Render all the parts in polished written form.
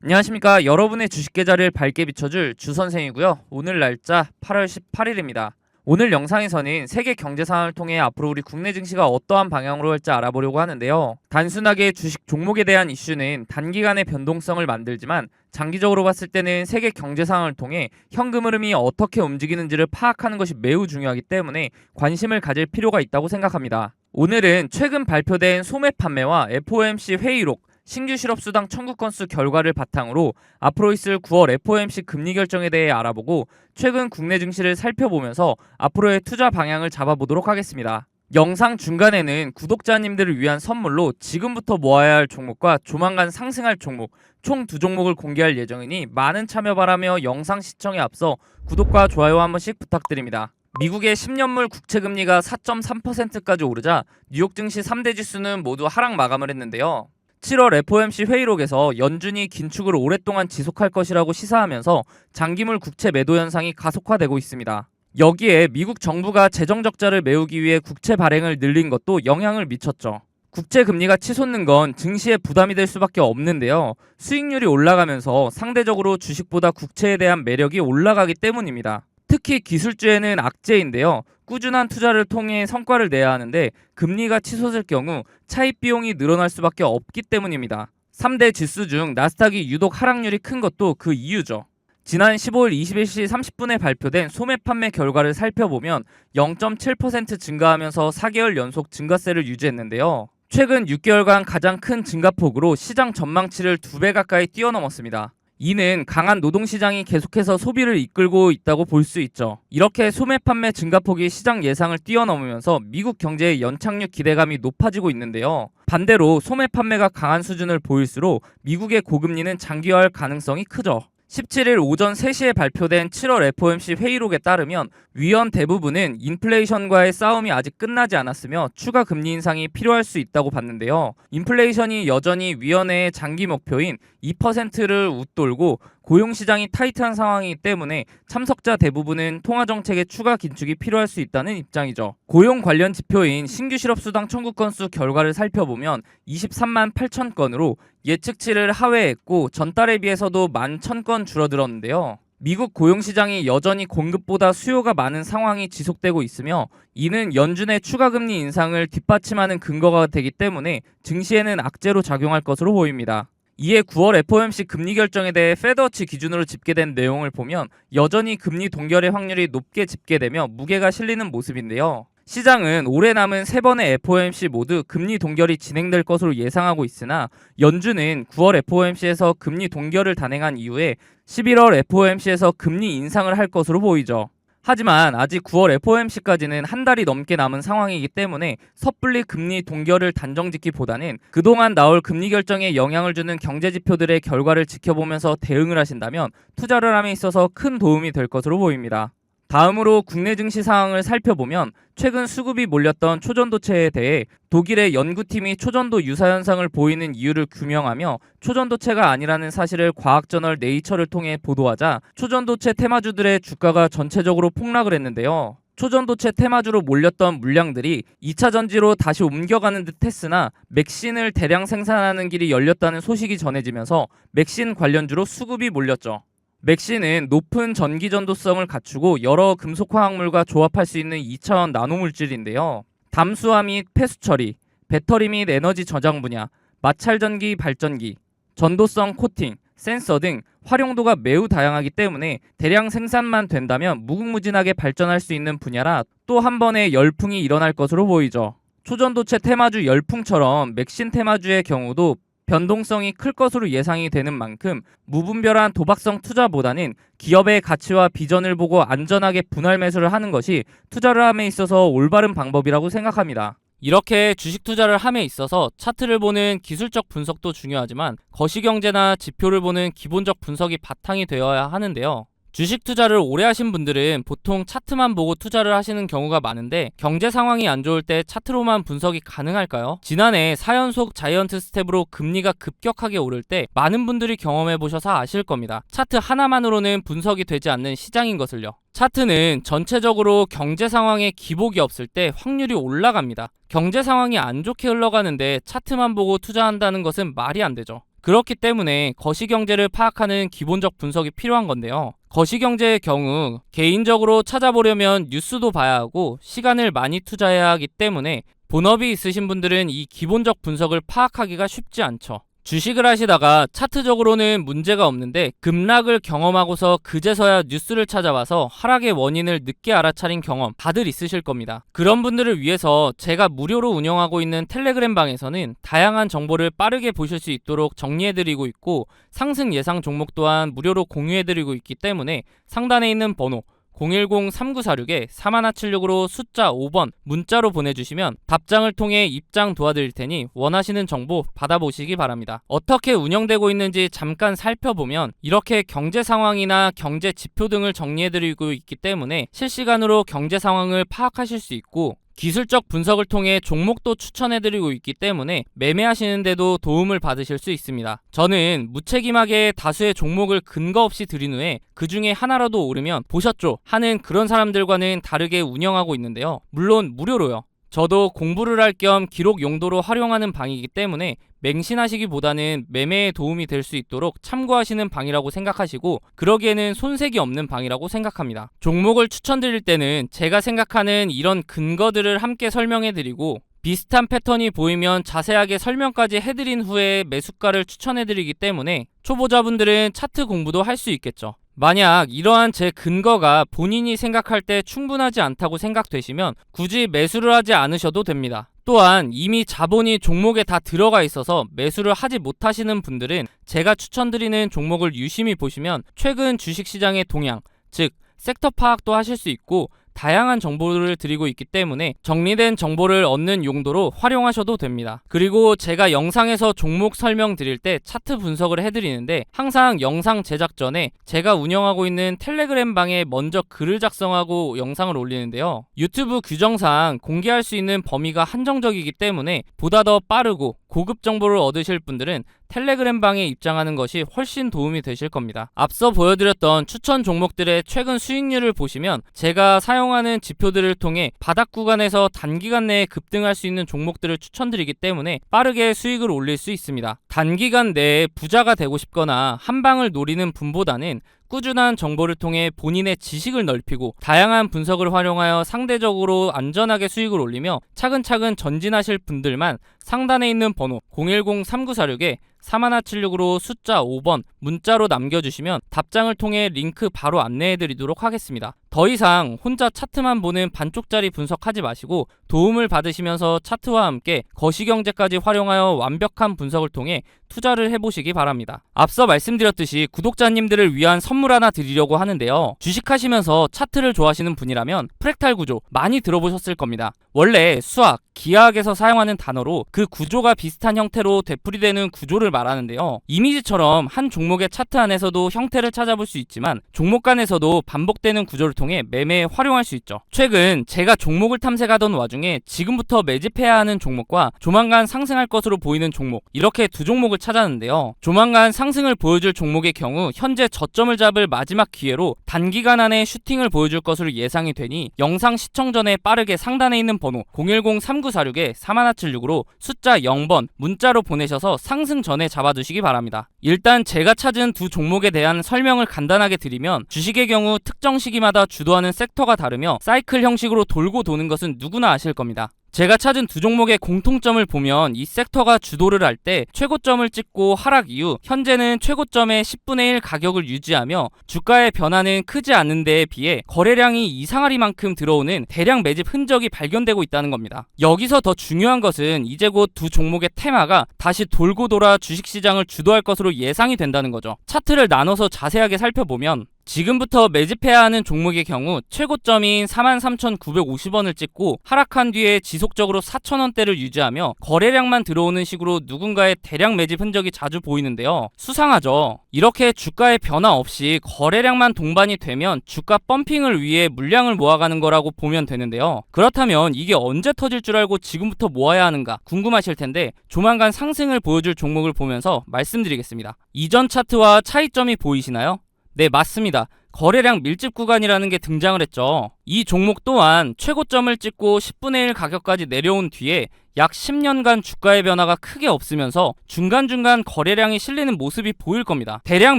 안녕하십니까. 여러분의 주식 계좌를 밝게 비춰줄 주선생이고요. 오늘 날짜 8월 18일입니다. 오늘 영상에서는 세계 경제 상황을 통해 앞으로 우리 국내 증시가 어떠한 방향으로 할지 알아보려고 하는데요. 단순하게 주식 종목에 대한 이슈는 단기간의 변동성을 만들지만 장기적으로 봤을 때는 세계 경제 상황을 통해 현금 흐름이 어떻게 움직이는지를 파악하는 것이 매우 중요하기 때문에 관심을 가질 필요가 있다고 생각합니다. 오늘은 최근 발표된 소매 판매와 FOMC 회의록, 신규 실업수당 청구 건수 결과를 바탕으로 앞으로 있을 9월 FOMC 금리 결정에 대해 알아보고 최근 국내 증시를 살펴보면서 앞으로의 투자 방향을 잡아보도록 하겠습니다. 영상 중간에는 구독자님들을 위한 선물로 지금부터 모아야 할 종목과 조만간 상승할 종목 총 2종목을 공개할 예정이니 많은 참여 바라며 영상 시청에 앞서 구독과 좋아요 한 번씩 부탁드립니다. 미국의 10년물 국채금리가 4.3%까지 오르자 뉴욕 증시 3대 지수는 모두 하락 마감을 했는데요. 7월 FOMC 회의록에서 연준이 긴축을 오랫동안 지속할 것이라고 시사하면서 장기물 국채 매도 현상이 가속화되고 있습니다. 여기에 미국 정부가 재정 적자를 메우기 위해 국채 발행을 늘린 것도 영향을 미쳤죠. 국채 금리가 치솟는 건 증시에 부담이 될 수밖에 없는데요. 수익률이 올라가면서 상대적으로 주식보다 국채에 대한 매력이 올라가기 때문입니다. 특히 기술주에는 악재인데요. 꾸준한 투자를 통해 성과를 내야 하는데 금리가 치솟을 경우 차입 비용이 늘어날 수밖에 없기 때문입니다. 3대 지수 중 나스닥이 유독 하락률이 큰 것도 그 이유죠. 지난 15일 21시 30분에 발표된 소매 판매 결과를 살펴보면 0.7% 증가하면서 4개월 연속 증가세를 유지했는데요. 최근 6개월간 가장 큰 증가폭으로 시장 전망치를 2배 가까이 뛰어넘었습니다. 이는 강한 노동시장이 계속해서 소비를 이끌고 있다고 볼 수 있죠. 이렇게 소매 판매 증가폭이 시장 예상을 뛰어넘으면서 미국 경제의 연착륙 기대감이 높아지고 있는데요. 반대로 소매 판매가 강한 수준을 보일수록 미국의 고금리는 장기화할 가능성이 크죠. 17일 오전 3시에 발표된 7월 FOMC 회의록에 따르면 위원 대부분은 인플레이션과의 싸움이 아직 끝나지 않았으며 추가 금리 인상이 필요할 수 있다고 봤는데요. 인플레이션이 여전히 위원회의 장기 목표인 2%를 웃돌고 고용시장이 타이트한 상황이기 때문에 참석자 대부분은 통화정책의 추가 긴축이 필요할 수 있다는 입장이죠. 고용 관련 지표인 신규 실업수당 청구 건수 결과를 살펴보면 23만 8천 건으로 예측치를 하회했고 전달에 비해서도 11,000건 줄어들었는데요. 미국 고용시장이 여전히 공급보다 수요가 많은 상황이 지속되고 있으며 이는 연준의 추가금리 인상을 뒷받침하는 근거가 되기 때문에 증시에는 악재로 작용할 것으로 보입니다. 이에 9월 FOMC 금리 결정에 대해 패드워치 기준으로 집계된 내용을 보면 여전히 금리 동결의 확률이 높게 집계되며 무게가 실리는 모습인데요. 시장은 올해 남은 3번의 FOMC 모두 금리 동결이 진행될 것으로 예상하고 있으나 연준은 9월 FOMC에서 금리 동결을 단행한 이후에 11월 FOMC에서 금리 인상을 할 것으로 보이죠. 하지만 아직 9월 FOMC까지는 한 달이 넘게 남은 상황이기 때문에 섣불리 금리 동결을 단정짓기보다는 그동안 나올 금리 결정에 영향을 주는 경제지표들의 결과를 지켜보면서 대응을 하신다면 투자를 함에 있어서 큰 도움이 될 것으로 보입니다. 다음으로 국내 증시 상황을 살펴보면 최근 수급이 몰렸던 초전도체에 대해 독일의 연구팀이 초전도 유사 현상을 보이는 이유를 규명하며 초전도체가 아니라는 사실을 과학저널 네이처를 통해 보도하자 초전도체 테마주들의 주가가 전체적으로 폭락을 했는데요. 초전도체 테마주로 몰렸던 물량들이 2차 전지로 다시 옮겨가는 듯 했으나 맥신을 대량 생산하는 길이 열렸다는 소식이 전해지면서 맥신 관련주로 수급이 몰렸죠. 맥신은 높은 전기 전도성을 갖추고 여러 금속 화학물과 조합할 수 있는 2차원 나노물질인데요. 담수화 및 폐수 처리, 배터리 및 에너지 저장 분야, 마찰전기 발전기, 전도성 코팅, 센서 등 활용도가 매우 다양하기 때문에 대량 생산만 된다면 무궁무진하게 발전할 수 있는 분야라 또 한 번의 열풍이 일어날 것으로 보이죠. 초전도체 테마주 열풍처럼 맥신 테마주의 경우도 변동성이 클 것으로 예상이 되는 만큼 무분별한 도박성 투자보다는 기업의 가치와 비전을 보고 안전하게 분할 매수를 하는 것이 투자를 함에 있어서 올바른 방법이라고 생각합니다. 이렇게 주식 투자를 함에 있어서 차트를 보는 기술적 분석도 중요하지만 거시경제나 지표를 보는 기본적 분석이 바탕이 되어야 하는데요. 주식 투자를 오래 하신 분들은 보통 차트만 보고 투자를 하시는 경우가 많은데 경제 상황이 안 좋을 때 차트로만 분석이 가능할까요? 지난해 4연속 자이언트 스텝으로 금리가 급격하게 오를 때 많은 분들이 경험해 보셔서 아실 겁니다. 차트 하나만으로는 분석이 되지 않는 시장인 것을요. 차트는 전체적으로 경제 상황에 기복이 없을 때 확률이 올라갑니다. 경제 상황이 안 좋게 흘러가는데 차트만 보고 투자한다는 것은 말이 안 되죠. 그렇기 때문에 거시경제를 파악하는 기본적 분석이 필요한 건데요. 거시경제의 경우 개인적으로 찾아보려면 뉴스도 봐야 하고 시간을 많이 투자해야 하기 때문에 본업이 있으신 분들은 이 기본적 분석을 파악하기가 쉽지 않죠. 주식을 하시다가 차트적으로는 문제가 없는데 급락을 경험하고서 그제서야 뉴스를 찾아봐서 하락의 원인을 늦게 알아차린 경험 다들 있으실 겁니다. 그런 분들을 위해서 제가 무료로 운영하고 있는 텔레그램 방에서는 다양한 정보를 빠르게 보실 수 있도록 정리해드리고 있고 상승 예상 종목 또한 무료로 공유해드리고 있기 때문에 상단에 있는 번호 010-3946-4176으로 숫자 5번 문자로 보내주시면 답장을 통해 입장 도와드릴 테니 원하시는 정보 받아보시기 바랍니다. 어떻게 운영되고 있는지 잠깐 살펴보면 이렇게 경제 상황이나 경제 지표 등을 정리해드리고 있기 때문에 실시간으로 경제 상황을 파악하실 수 있고 기술적 분석을 통해 종목도 추천해드리고 있기 때문에 매매하시는데도 도움을 받으실 수 있습니다. 저는 무책임하게 다수의 종목을 근거 없이 드린 후에 그 중에 하나라도 오르면 보셨죠? 하는 그런 사람들과는 다르게 운영하고 있는데요. 물론 무료로요. 저도 공부를 할 겸 기록 용도로 활용하는 방이기 때문에 맹신하시기보다는 매매에 도움이 될 수 있도록 참고하시는 방이라고 생각하시고 그러기에는 손색이 없는 방이라고 생각합니다. 종목을 추천드릴 때는 제가 생각하는 이런 근거들을 함께 설명해드리고 비슷한 패턴이 보이면 자세하게 설명까지 해드린 후에 매수가를 추천해드리기 때문에 초보자분들은 차트 공부도 할 수 있겠죠. 만약 이러한 제 근거가 본인이 생각할 때 충분하지 않다고 생각되시면 굳이 매수를 하지 않으셔도 됩니다. 또한 이미 자본이 종목에 다 들어가 있어서 매수를 하지 못하시는 분들은 제가 추천드리는 종목을 유심히 보시면 최근 주식시장의 동향, 즉 섹터 파악도 하실 수 있고 다양한 정보를 드리고 있기 때문에 정리된 정보를 얻는 용도로 활용하셔도 됩니다. 그리고 제가 영상에서 종목 설명 드릴 때 차트 분석을 해드리는데 항상 영상 제작 전에 제가 운영하고 있는 텔레그램 방에 먼저 글을 작성하고 영상을 올리는데요. 유튜브 규정상 공개할 수 있는 범위가 한정적이기 때문에 보다 더 빠르고 고급 정보를 얻으실 분들은 텔레그램 방에 입장하는 것이 훨씬 도움이 되실 겁니다. 앞서 보여드렸던 추천 종목들의 최근 수익률을 보시면 제가 사용하는 지표들을 통해 바닥 구간에서 단기간 내에 급등할 수 있는 종목들을 추천드리기 때문에 빠르게 수익을 올릴 수 있습니다. 단기간 내에 부자가 되고 싶거나 한 방을 노리는 분보다는 꾸준한 정보를 통해 본인의 지식을 넓히고 다양한 분석을 활용하여 상대적으로 안전하게 수익을 올리며 차근차근 전진하실 분들만 상단에 있는 번호 010-3946-4176으로 숫자 5번 문자로 남겨주시면 답장을 통해 링크 바로 안내해드리도록 하겠습니다. 더 이상 혼자 차트만 보는 반쪽짜리 분석하지 마시고 도움을 받으시면서 차트와 함께 거시경제까지 활용하여 완벽한 분석을 통해 투자를 해보시기 바랍니다. 앞서 말씀드렸듯이 구독자님들을 위한 선물 하나 드리려고 하는데요. 주식하시면서 차트를 좋아하시는 분이라면 프랙탈 구조 많이 들어보셨을 겁니다. 원래 수학, 기하학에서 사용하는 단어로 그 구조가 비슷한 형태로 되풀이되는 구조를 말하는데요. 이미지처럼 한 종목의 차트 안에서도 형태를 찾아볼 수 있지만 종목 간에서도 반복되는 구조를 통해 매매에 활용할 수 있죠. 최근 제가 종목을 탐색하던 와중에 지금부터 매집해야 하는 종목과 조만간 상승할 것으로 보이는 종목 이렇게 두 종목을 찾았는데요. 조만간 상승을 보여줄 종목의 경우 현재 저점을 잡을 마지막 기회로 단기간 안에 슈팅을 보여줄 것으로 예상이 되니 영상 시청 전에 빠르게 상단에 있는 번호 010-3946-4176으로 숫자 0번 문자로 보내셔서 상승 전에 잡아두시기 바랍니다. 일단 제가 찾은 두 종목에 대한 설명을 간단하게 드리면 주식의 경우 특정 시기마다 주도하는 섹터가 다르며 사이클 형식으로 돌고 도는 것은 누구나 아실 겁니다. 제가 찾은 두 종목의 공통점을 보면 이 섹터가 주도를 할 때 최고점을 찍고 하락 이후 현재는 최고점의 10분의 1 가격을 유지하며 주가의 변화는 크지 않은 데에 비해 거래량이 이상하리만큼 들어오는 대량 매집 흔적이 발견되고 있다는 겁니다. 여기서 더 중요한 것은 이제 곧 두 종목의 테마가 다시 돌고 돌아 주식시장을 주도할 것으로 예상이 된다는 거죠. 차트를 나눠서 자세하게 살펴보면 지금부터 매집해야 하는 종목의 경우 최고점인 43,950원을 찍고 하락한 뒤에 지속적으로 4,000원대를 유지하며 거래량만 들어오는 식으로 누군가의 대량 매집 흔적이 자주 보이는데요. 수상하죠. 이렇게 주가의 변화 없이 거래량만 동반이 되면 주가 펌핑을 위해 물량을 모아가는 거라고 보면 되는데요. 그렇다면 이게 언제 터질 줄 알고 지금부터 모아야 하는가 궁금하실 텐데 조만간 상승을 보여줄 종목을 보면서 말씀드리겠습니다. 이전 차트와 차이점이 보이시나요? 네, 맞습니다. 거래량 밀집 구간이라는 게 등장을 했죠. 이 종목 또한 최고점을 찍고 10분의 1 가격까지 내려온 뒤에 약 10년간 주가의 변화가 크게 없으면서 중간중간 거래량이 실리는 모습이 보일 겁니다. 대량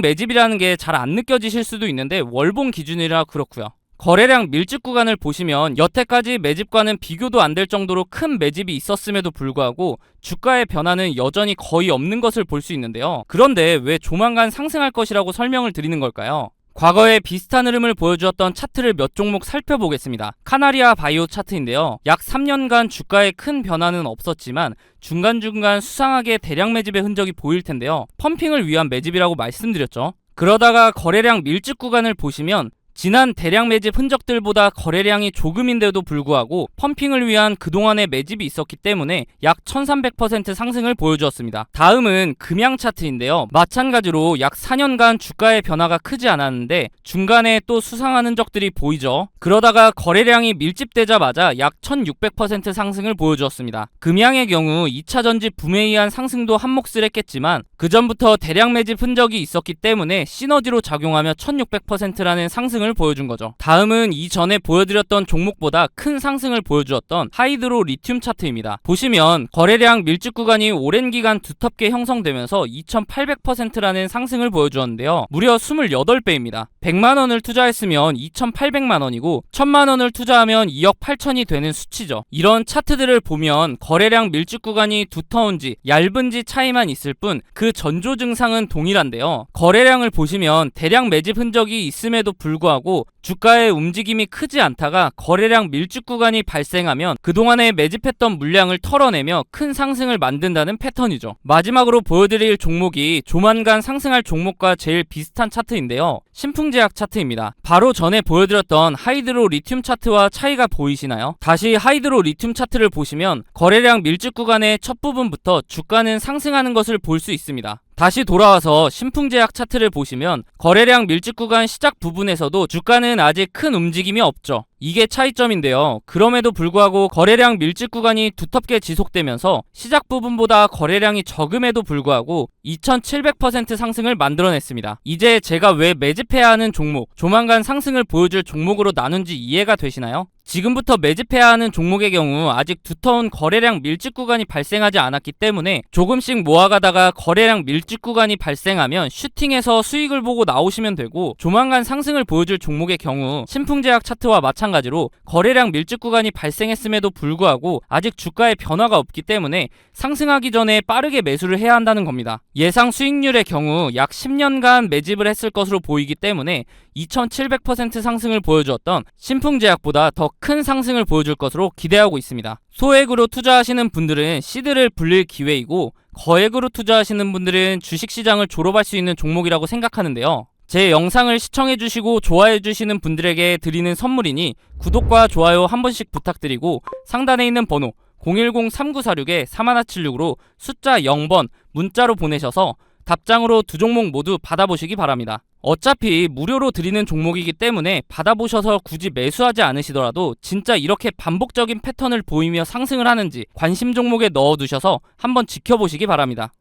매집이라는 게 잘 안 느껴지실 수도 있는데 월봉 기준이라 그렇고요. 거래량 밀집 구간을 보시면 여태까지 매집과는 비교도 안 될 정도로 큰 매집이 있었음에도 불구하고 주가의 변화는 여전히 거의 없는 것을 볼 수 있는데요. 그런데 왜 조만간 상승할 것이라고 설명을 드리는 걸까요? 과거에 비슷한 흐름을 보여주었던 차트를 몇 종목 살펴보겠습니다. 카나리아 바이오 차트인데요. 약 3년간 주가에 큰 변화는 없었지만 중간중간 수상하게 대량 매집의 흔적이 보일 텐데요. 펌핑을 위한 매집이라고 말씀드렸죠. 그러다가 거래량 밀집 구간을 보시면 지난 대량 매집 흔적들보다 거래량이 조금인데도 불구하고 펌핑을 위한 그동안의 매집이 있었기 때문에 약 1300% 상승을 보여주었습니다. 다음은 금양 차트인데요. 마찬가지로 약 4년간 주가의 변화가 크지 않았는데 중간에 또 수상한 흔적들이 보이죠. 그러다가 거래량이 밀집되자마자 약 1600% 상승을 보여주었습니다. 금양의 경우 2차전지 붐에 의한 상승도 한몫을 했겠지만 그 전부터 대량 매집 흔적이 있었기 때문에 시너지로 작용하며 1600%라는 상승을 보여준 거죠. 다음은 이전에 보여드렸던 종목보다 큰 상승을 보여주었던 하이드로 리튬 차트입니다. 보시면 거래량 밀집 구간이 오랜 기간 두텁게 형성되면서 2800%라는 상승을 보여주었는데요. 무려 28배입니다. 100만원을 투자했으면 2800만원이고 1000만원을 투자하면 2억 8천이 되는 수치죠. 이런 차트들을 보면 거래량 밀집 구간이 두터운지 얇은지 차이만 있을 뿐 그 전조 증상은 동일한데요. 거래량을 보시면 대량 매집 흔적이 있음에도 불구하고 주가의 움직임이 크지 않다가 거래량 밀집 구간이 발생하면 그동안에 매집했던 물량을 털어내며 큰 상승을 만든다는 패턴이죠. 마지막으로 보여드릴 종목이 조만간 상승할 종목과 제일 비슷한 차트인데요. 신풍제약 차트입니다. 바로 전에 보여드렸던 하이드로 리튬 차트와 차이가 보이시나요? 다시 하이드로 리튬 차트를 보시면 거래량 밀집 구간의 첫 부분부터 주가는 상승하는 것을 볼 수 있습니다. 다시 돌아와서 신풍제약 차트를 보시면 거래량 밀집 구간 시작 부분에서도 주가는 아직 큰 움직임이 없죠. 이게 차이점인데요. 그럼에도 불구하고 거래량 밀집 구간이 두텁게 지속되면서 시작 부분보다 거래량이 적음에도 불구하고 2700% 상승을 만들어냈습니다. 이제 제가 왜 매집해야 하는 종목, 조만간 상승을 보여줄 종목으로 나눈지 이해가 되시나요? 지금부터 매집해야 하는 종목의 경우 아직 두터운 거래량 밀집 구간이 발생하지 않았기 때문에 조금씩 모아가다가 거래량 밀집 구간이 발생하면 슈팅해서 수익을 보고 나오시면 되고, 조만간 상승을 보여줄 종목의 경우 신풍제약 차트와 마찬가지로 거래량 밀집 구간이 발생했음에도 불구하고 아직 주가의 변화가 없기 때문에 상승하기 전에 빠르게 매수를 해야 한다는 겁니다. 예상 수익률의 경우 약 10년간 매집을 했을 것으로 보이기 때문에 2700% 상승을 보여주었던 신풍제약보다 더 큰 상승을 보여줄 것으로 기대하고 있습니다. 소액으로 투자하시는 분들은 시드를 불릴 기회이고, 거액으로 투자하시는 분들은 주식시장을 졸업할 수 있는 종목이라고 생각하는데요. 제 영상을 시청해주시고 좋아해주시는 분들에게 드리는 선물이니 구독과 좋아요 한 번씩 부탁드리고, 상단에 있는 번호 010-3946-3176으로 숫자 0번 문자로 보내셔서 답장으로 두 종목 모두 받아보시기 바랍니다. 어차피 무료로 드리는 종목이기 때문에 받아보셔서 굳이 매수하지 않으시더라도 진짜 이렇게 반복적인 패턴을 보이며 상승을 하는지 관심 종목에 넣어두셔서 한번 지켜보시기 바랍니다.